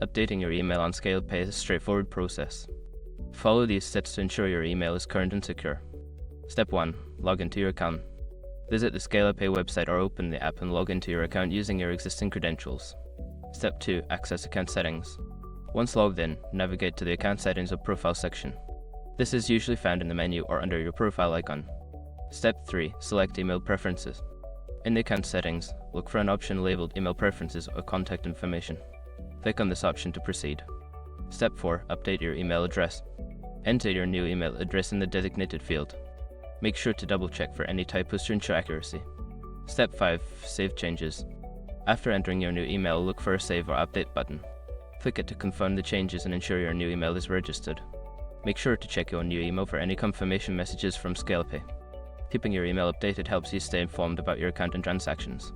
Updating your email on Scalapay is a straightforward process. Follow these steps to ensure your email is current and secure. Step 1. Log into your account. Visit the Scalapay website or open the app and log into your account using your existing credentials. Step 2. Access account settings. Once logged in, navigate to the account settings or profile section. This is usually found in the menu or under your profile icon. Step 3. Select email preferences. In the account settings, look for an option labeled Email Preferences or Contact Information. Click on this option to proceed. Step 4. Update your email address. Enter your new email address in the designated field. Make sure to double-check for any typos to ensure accuracy. Step 5. Save changes. After entering your new email, look for a Save or Update button. Click it to confirm the changes and ensure your new email is registered. Make sure to check your new email for any confirmation messages from Scalapay. Keeping your email updated helps you stay informed about your account and transactions.